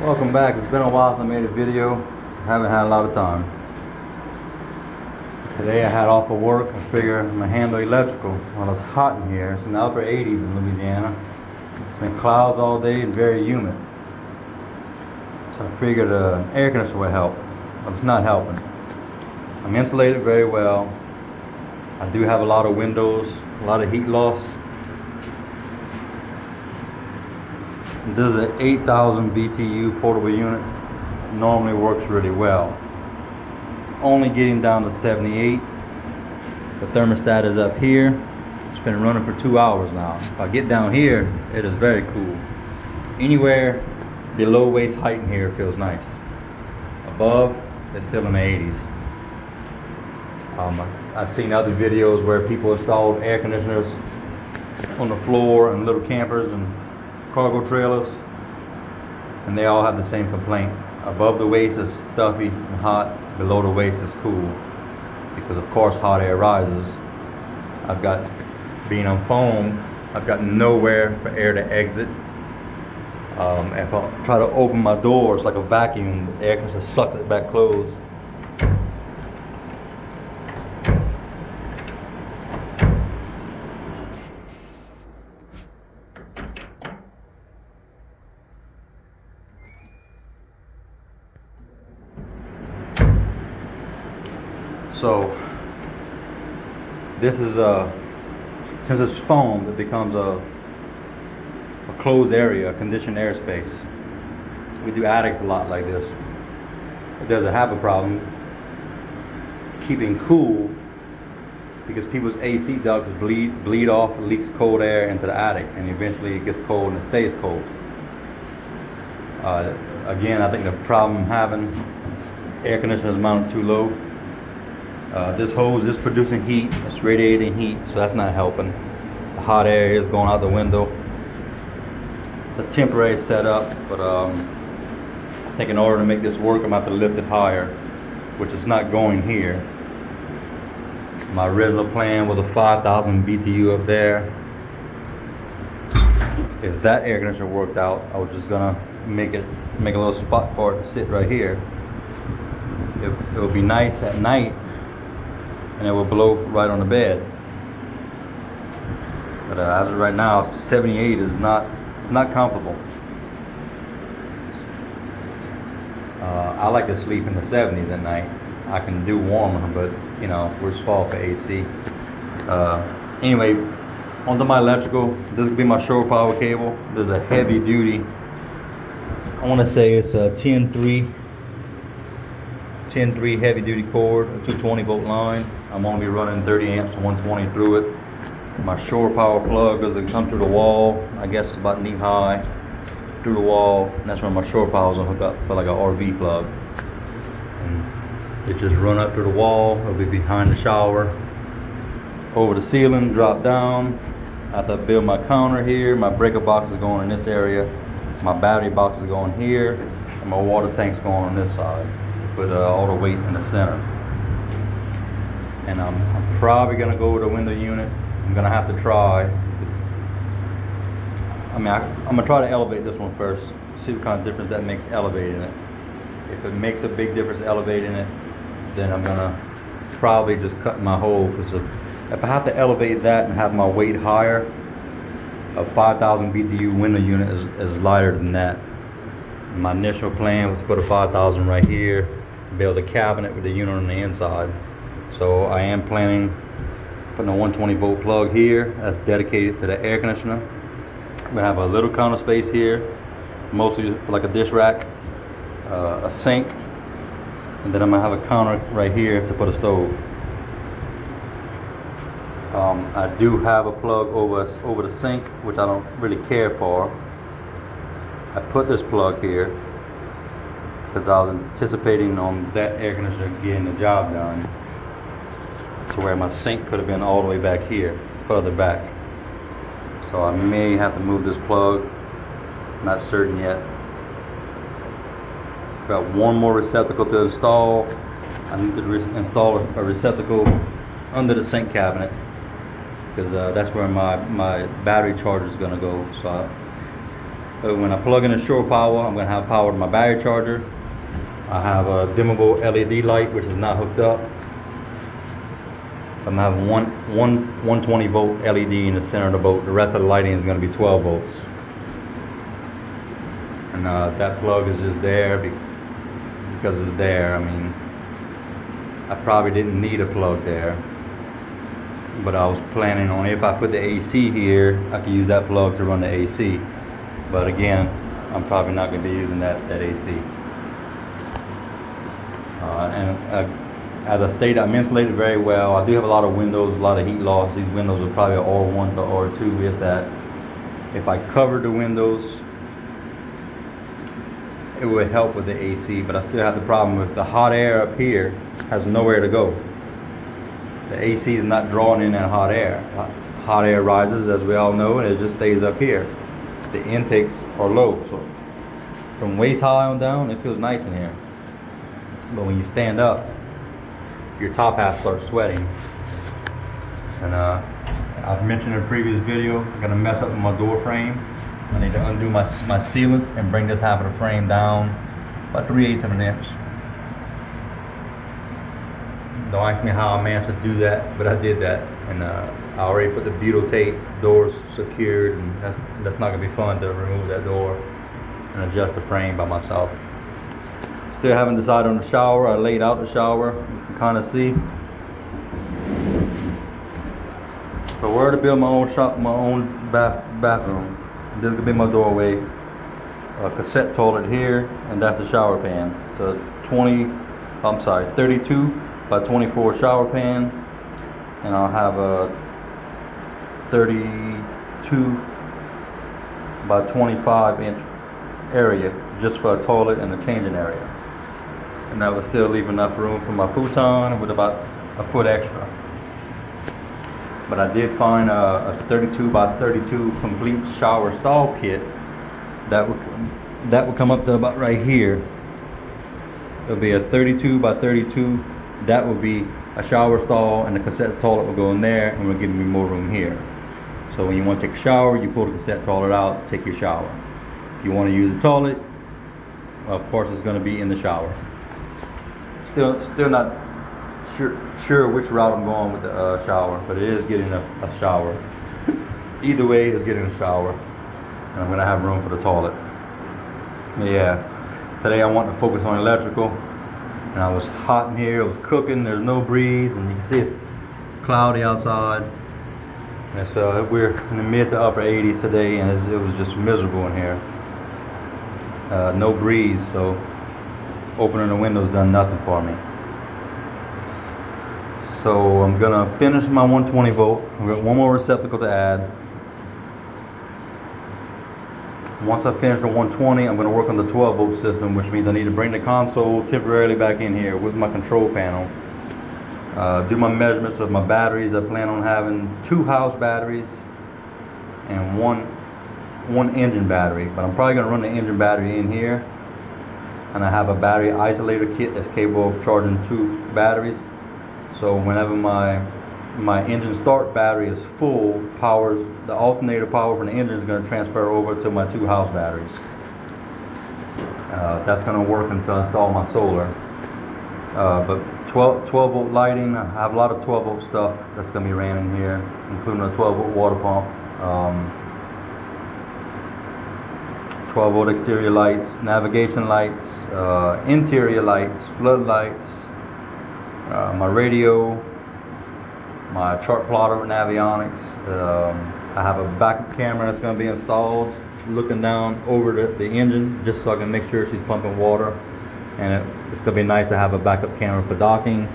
Welcome back. It's been a while since I made a video. Haven't had a lot of time. Today I had off of work. I figured I'm gonna handle electrical. Well, it's hot in here. It's in the upper 80s in Louisiana. It's been clouds all day and very humid. So I figured an air conditioner would help, but it's not helping. I'm insulated very well. I do have a lot of windows, a lot of heat loss. This is an 8,000 BTU portable unit. Normally works really well. It's only getting down to 78. The thermostat is up here. It's been running for 2 hours now. If I get down here, it is very cool. Anywhere below waist height in here feels nice. Above, it's still in the 80s. I've seen other videos where people installed air conditioners on the floor in little campers and cargo trailers, and they all have the same complaint. Above the waist is stuffy and hot, below the waist is cool, because of course hot air rises. Being on foam, I've got nowhere for air to exit. If I try to open my door, it's like a vacuum. The air conditioner sucks it back closed. So this is since it's foam, it becomes a closed area, a conditioned airspace. We do attics a lot like this. It doesn't have a problem keeping cool because people's AC ducts bleed off, leaks cold air into the attic, and eventually it gets cold and it stays cold. Again, I think the problem I'm having, air conditioner is mounted too low. This hose is producing heat, it's radiating heat, so that's not helping. The hot air is going out the window. It's a temporary setup, but I think in order to make this work, I'm going to have to lift it higher, which is not going here. My original plan was a 5,000 BTU up there. If that air conditioner worked out, I was just gonna make a little spot for it to sit right here. It would be nice at night, and it will blow right on the bed. But as of right now, 78 is not comfortable. I like to sleep in the 70s at night. I can do warmer, but you know, we're spoiled for AC. Anyway, onto my electrical. This will be my shore power cable. There's a heavy duty, I want to say it's a 10-3 heavy duty cord, a 220 volt line. I'm going to be running 30 amps and 120 through it. My shore power plug doesn't come through the wall. I guess about knee high through the wall, and that's where my shore power is going to hook up for like an RV plug. And it just run up through the wall. It'll be behind the shower, over the ceiling, drop down. I have to build my counter here. My breaker box is going in this area. My battery box is going here, and my water tank's going on this side. Put all the weight in the center. And I'm probably gonna go with a window unit. I'm gonna have to try. I'm gonna try to elevate this one first. See what kind of difference that makes elevating it. If it makes a big difference elevating it, then I'm gonna probably just cut my hole. Because if I have to elevate that and have my weight higher, a 5,000 BTU window unit is lighter than that. My initial plan was to put a 5,000 right here, build a cabinet with the unit on the inside. So I am planning putting a 120 volt plug here that's dedicated to the air conditioner. I'm gonna have a little counter space here, mostly for like a dish rack, a sink, and then I'm gonna have a counter right here to put a stove. I do have a plug over the sink, which I don't really care for. I put this plug here because I was anticipating on that air conditioner getting the job done, to where my sink could have been all the way back here, further back. So I may have to move this plug, not certain yet. Got one more receptacle to install. I need to install a receptacle under the sink cabinet, because that's where my battery charger is going to go. So But when I plug in the shore power, I'm going to have power to my battery charger. I have a dimmable LED light, which is not hooked up. I'm going to have one 120 volt LED in the center of the boat. The rest of the lighting is going to be 12 volts. And that plug is just there because it's there. I mean, I probably didn't need a plug there, but I was planning on, if I put the AC here, I could use that plug to run the AC. But again, I'm probably not going to be using that AC. As I stated, I'm insulated very well. I do have a lot of windows, a lot of heat loss. These windows are probably R1 to R2 if that. If I covered the windows, it would help with the AC, but I still have the problem with the hot air up here has nowhere to go. The AC is not drawing in that hot air. Hot air rises, as we all know, and it just stays up here. The intakes are low, so from waist high on down, it feels nice in here. But when you stand up, your top half starts sweating. And I've mentioned in a previous video, I'm gonna mess up with my door frame. I need to undo my sealant and bring this half of the frame down about 3/8 of an inch. Don't ask me how I managed to do that, but I did that. And I already put the butyl tape, doors secured, and that's not gonna be fun to remove that door and adjust the frame by myself. Still haven't decided on the shower. I laid out the shower, you can kind of see. So where to build my own bathroom. This is gonna be my doorway. A cassette toilet here, and that's a shower pan. So 32 by 24 shower pan, and I'll have a 32 by 25 inch area just for a toilet and a changing area. And that would still leave enough room for my futon with about a foot extra. But I did find a 32 by 32 complete shower stall kit that would come up to about right here. It'll be a 32 by 32. That would be a shower stall, and the cassette toilet will go in there, and will give me more room here. So when you want to take a shower, you pull the cassette toilet out, take your shower. If you want to use the toilet, well, of course it's going to be in the shower. Still not sure which route I'm going with the shower, but it is getting a shower. Either way, it's getting a shower, and I'm going to have room for the toilet. Yeah, today I want to focus on electrical, and I was hot in here, it was cooking, there's no breeze, and you can see it's cloudy outside. And so we're in the mid to upper 80s today, and it was just miserable in here. No breeze, so opening the windows done nothing for me. So I'm gonna finish my 120 volt. I've got one more receptacle to add. Once I finish the 120, I'm gonna work on the 12 volt system, which means I need to bring the console temporarily back in here with my control panel. Do my measurements of my batteries. I plan on having 2 house batteries and one engine battery, but I'm probably gonna run the engine battery in here, and I have a battery isolator kit that's capable of charging 2 batteries. So whenever my engine start battery is full, the alternator power from the engine is going to transfer over to my 2 house batteries. That's going to work until I install my solar. But 12 volt lighting, I have a lot of 12 volt stuff that's going to be ran in here, including a 12 volt water pump, 12 volt exterior lights, navigation lights, interior lights, floodlights, my radio, my chart plotter with Navionics. I have a backup camera that's going to be installed looking down over the engine, just so I can make sure she's pumping water. And it's going to be nice to have a backup camera for docking.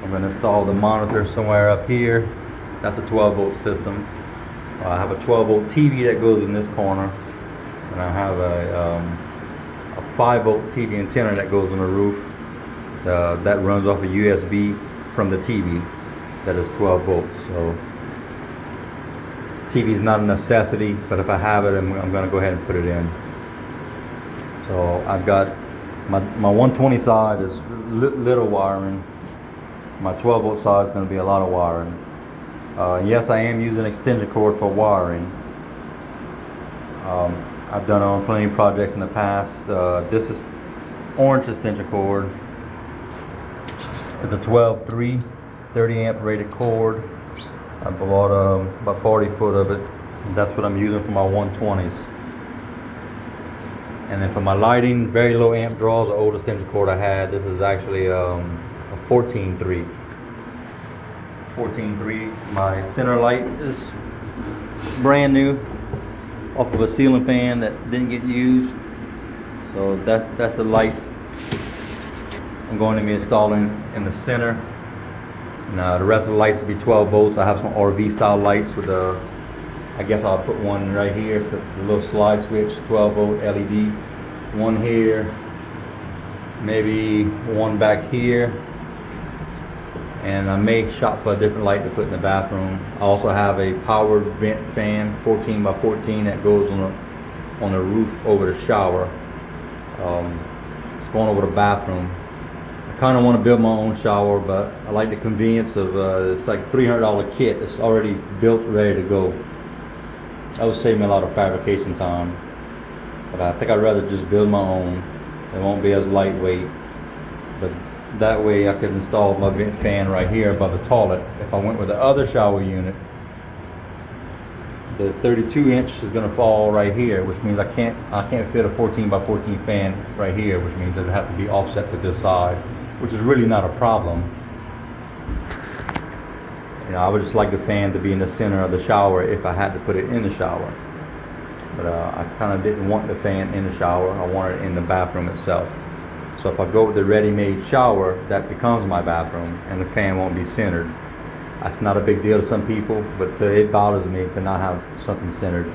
I'm going to install the monitor somewhere up here. That's a 12 volt system. I have a 12 volt TV that goes in this corner, and I have a 5 volt TV antenna that goes on the roof. That runs off a USB from the TV that is 12 volts. So TV is not a necessity, but if I have it, I'm going to go ahead and put it in. So I've got my 120 side is little wiring. My 12 volt side is going to be a lot of wiring. Yes, I am using extension cord for wiring. I've done on plenty of projects in the past. This is orange extension cord. It's a 12-3, 30 amp rated cord. I bought about 40 foot of it. That's what I'm using for my 120s. And then for my lighting, very low amp draws, the old extension cord I had. This is actually a 14-3. 14-3. My center light is brand new, off of a ceiling fan that didn't get used. So that's the light I'm going to be installing in the center. Now the rest of the lights will be 12 volts. I have some RV style lights with a, I guess I'll put one right here, so it's a little slide switch, 12 volt LED. One here, maybe one back here. And I may shop for a different light to put in the bathroom. I also have a powered vent fan, 14 by 14, that goes on the roof over the shower. It's going over the bathroom. I kind of want to build my own shower, but I like the convenience of it's like $300 kit. It's already built, ready to go. That would save me a lot of fabrication time. But I think I'd rather just build my own. It won't be as lightweight. But that way I could install my vent fan right here above the toilet. If I went with the other shower unit, the 32 inch is going to fall right here, which means I can't fit a 14 by 14 fan right here, which means it would have to be offset to this side, which is really not a problem. You know, I would just like the fan to be in the center of the shower if I had to put it in the shower. But I kind of didn't want the fan in the shower. I wanted it in the bathroom itself. So if I go with the ready-made shower, that becomes my bathroom, and the fan won't be centered. That's not a big deal to some people, but it bothers me to not have something centered.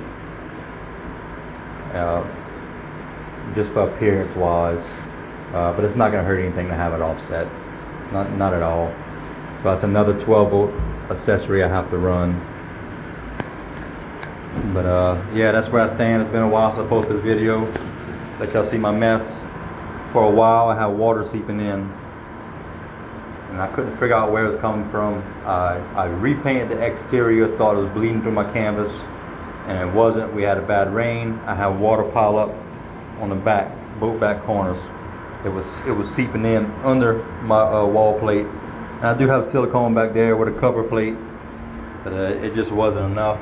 Just for appearance wise. But it's not going to hurt anything to have it offset. Not at all. So that's another 12 volt accessory I have to run. But yeah, that's where I stand. It's been a while since I posted a video. Let y'all see my mess. For a while I had water seeping in, and I couldn't figure out where it was coming from. I repainted the exterior, thought it was bleeding through my canvas, and it wasn't. We had a bad rain. I had water pile up on the back, both back corners. It was seeping in under my wall plate. And I do have silicone back there with a cover plate, but it just wasn't enough.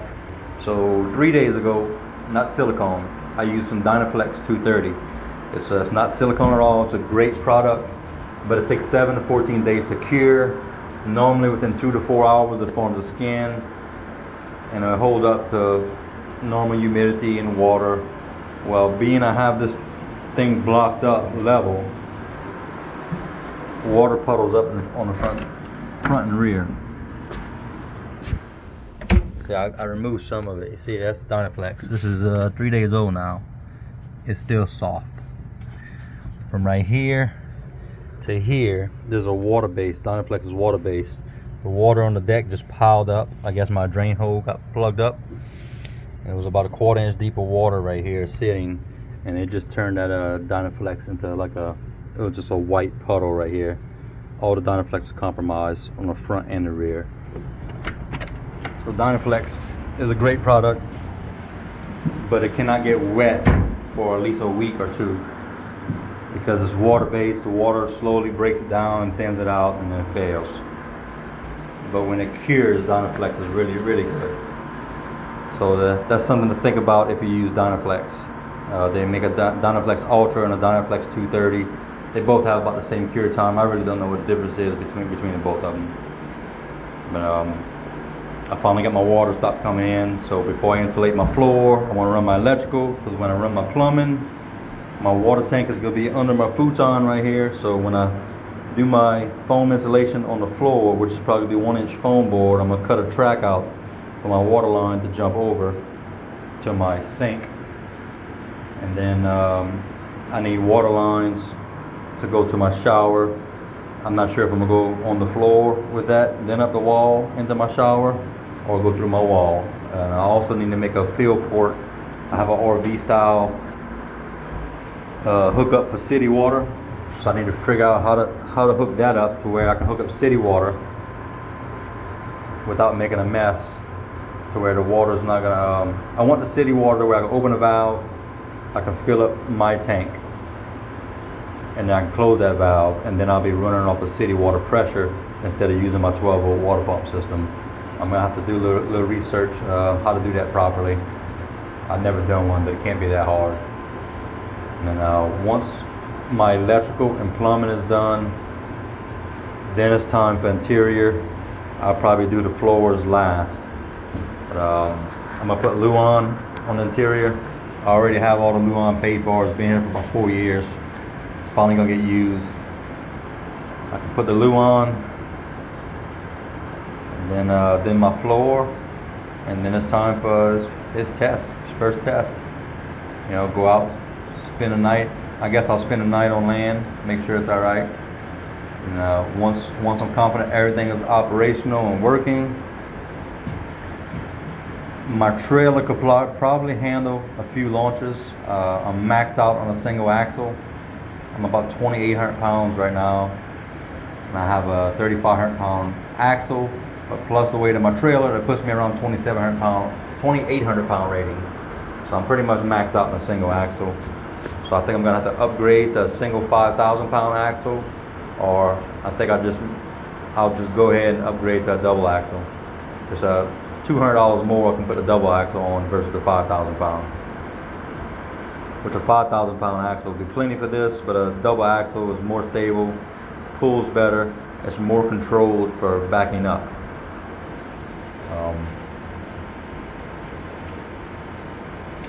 So 3 days ago, not silicone, I used some Dynaflex 230. It's not silicone at all. It's a great product, but it takes 7 to 14 days to cure. Normally within 2 to 4 hours it forms a skin, and it holds up to normal humidity and water. Well, being I have this thing blocked up level, water puddles up on the front and rear. See, I removed some of it. You see, that's Dynaflex. This is 3 days old now. It's still soft. From right here to here, there's a water base. Dynaflex is water based. The water on the deck just piled up. I guess my drain hole got plugged up. And it was about a 1/4 inch deep of water right here sitting, and it just turned that Dynaflex into it was just a white puddle right here. All the Dynaflex was compromised on the front and the rear. So Dynaflex is a great product, but it cannot get wet for at least a week or two, because it's water based. The water slowly breaks it down and thins it out, and then it fails. But when it cures, Dynaflex is really, really good. So that's something to think about if you use Dynaflex. They make a Dynaflex Ultra and a Dynaflex 230. They both have about the same cure time. I really don't know what the difference is between the both of them. But I finally got my water stopped coming in. So before I insulate my floor, I want to run my electrical, because when I run my plumbing, my water tank is going to be under my futon right here. So when I do my foam insulation on the floor, which is probably be 1 inch foam board, I'm going to cut a track out for my water line to jump over to my sink. And then I need water lines to go to my shower. I'm not sure if I'm going to go on the floor with that, then up the wall into my shower, or go through my wall. And I also need to make a fill port. I have an RV style hookup for city water, so I need to figure out how to hook that up to where I can hook up city water without making a mess, to where the water is not gonna I want the city water where I can open a valve I can fill up my tank, and then I can close that valve, and then I'll be running off the city water pressure instead of using my 12-volt water pump system. I'm gonna have to do a little research how to do that properly. I've never done one, but it can't be that hard. And then once my electrical and plumbing is done, then it's time for interior. I'll probably do the floors last. But I'm gonna put Luan on the interior. I already have all the Luan paid for. It's been here for about 4 years. It's finally gonna get used. I can put the Luan, and then my floor, and then it's time for his test, his first test. You know, go out, spend a night. I guess I'll spend a night on land, make sure it's all right. And once I'm confident everything is operational and working, my trailer could probably handle a few launches. I'm maxed out on a single axle. I'm about 2,800 pounds right now, and I have a 3,500 pound axle, but plus the weight of my trailer, that puts me around 2,800 pound rating. So I'm pretty much maxed out on a single axle. So I think I'm gonna have to upgrade to a single 5,000 pound axle, or I think I'll just go ahead and upgrade to a double axle. It's $200 more I can put the double axle on versus the 5,000 pound. Which a 5,000 pound axle will be plenty for this, but a double axle is more stable, pulls better, it's more controlled for backing up.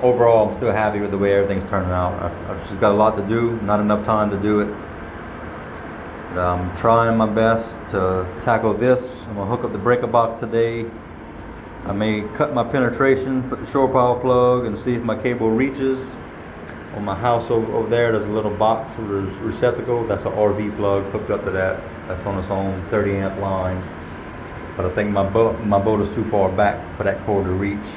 Overall, I'm still happy with the way everything's turning out. I've just got a lot to do, not enough time to do it. But I'm trying my best to tackle this. I'm gonna hook up the breaker box today. I may cut my penetration, put the shore power plug, and see if my cable reaches. On my house over there's a little box with a receptacle. That's an RV plug hooked up to that. That's on its own 30 amp line. But I think my boat is too far back for that cord to reach.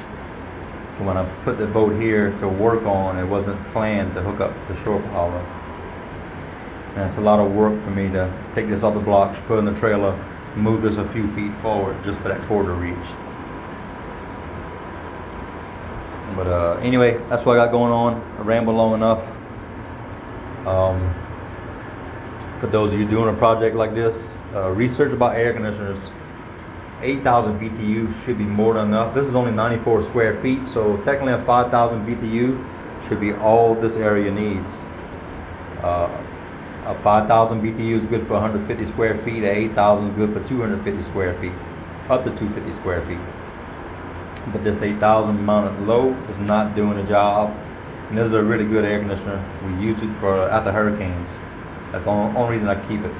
So when I put the boat here to work on, it wasn't planned to hook up the shore power. And it's a lot of work for me to take this off the blocks, put in the trailer, move this a few feet forward just for that cord to reach. But anyway, that's what I got going on. I rambled long enough. For those of you doing a project like this, research about air conditioners. 8,000 BTU should be more than enough. This is only 94 square feet, so technically a 5,000 BTU should be all this area needs. A 5,000 BTU is good for 150 square feet. A 8,000 is good for 250 square feet, up to 250 square feet. But this 8,000 mounted low is not doing the job. And this is a really good air conditioner. We use it for after hurricanes. That's the only reason I keep it.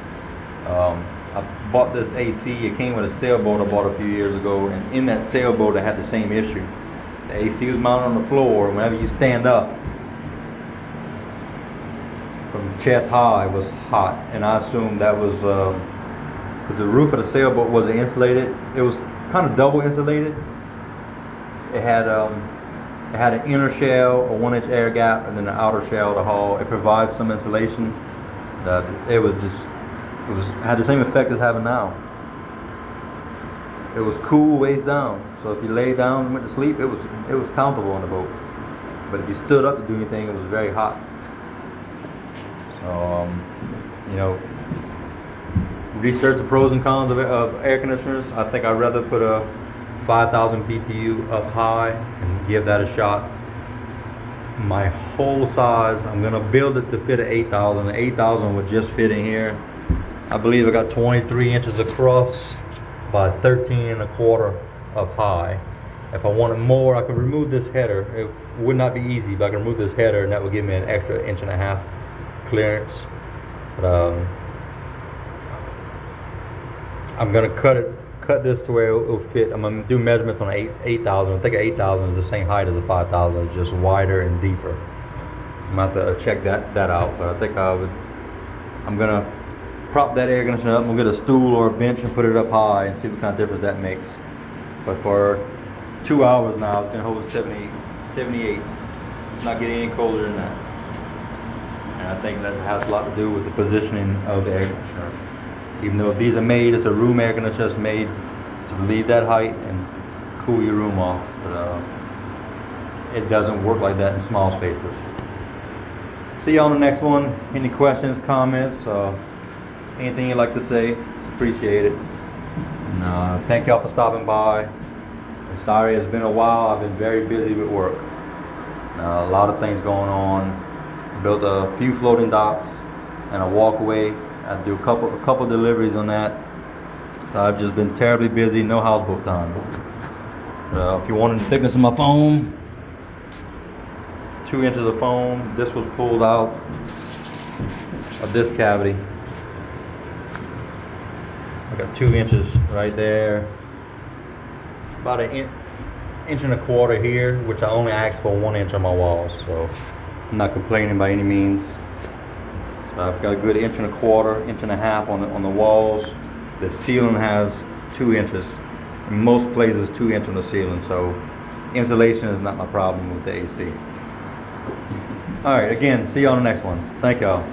I bought this AC. It came with a sailboat I bought a few years ago, and in that sailboat I had the same issue. The AC was mounted on the floor. Whenever you stand up, from chest high, it was hot, and I assumed that was because the roof of the sailboat wasn't insulated. It was kind of double insulated. It had an inner shell, a 1-inch air gap, and then the outer shell, the hull. It provides some insulation. It had the same effect as having now. It was cool waist down, so if you lay down and went to sleep, it was comfortable on the boat. But if you stood up to do anything, it was very hot. So you know, research the pros and cons of air conditioners. I think I'd rather put a 5,000 BTU up high and give that a shot. My whole size, I'm gonna build it to fit an 8,000. The 8,000 would just fit in here. I believe I got 23 inches across by 13.25 up high. If I wanted more, I could remove this header. It would not be easy, but I can remove this header, and that would give me an extra 1.5 inches clearance. But I'm gonna cut this to where it'll fit. I'm gonna do measurements on 8,000. I think 8,000 is the same height as a 5,000. It's just wider and deeper. I'm gonna have to check that out. But I think I'm gonna prop that air conditioner up. We'll get a stool or a bench and put it up high and see what kind of difference that makes. But for 2 hours now, it's been holding 78. It's not getting any colder than that. And I think that has a lot to do with the positioning of the air conditioner. Even though these are made, it's a room air conditioner, it's made to leave that height and cool your room off. But it doesn't work like that in small spaces. See you on the next one. Any questions, comments, anything you'd like to say, appreciate it. And thank y'all for stopping by. And sorry it's been a while. I've been very busy with work. A lot of things going on. Built a few floating docks and a walkway. I do a couple deliveries on that. So I've just been terribly busy. No houseboat time. If you wanted the thickness of my foam, 2 inches of foam. This was pulled out of this cavity. I got 2 inches right there. About an inch and a quarter here, which I only asked for 1 inch on my walls, so I'm not complaining by any means. So I've got a good inch and a quarter, inch and a half on the walls. The ceiling has 2 inches. In most places 2 inches on the ceiling, so insulation is not my problem with the AC. Alright, again, see you on the next one. Thank y'all.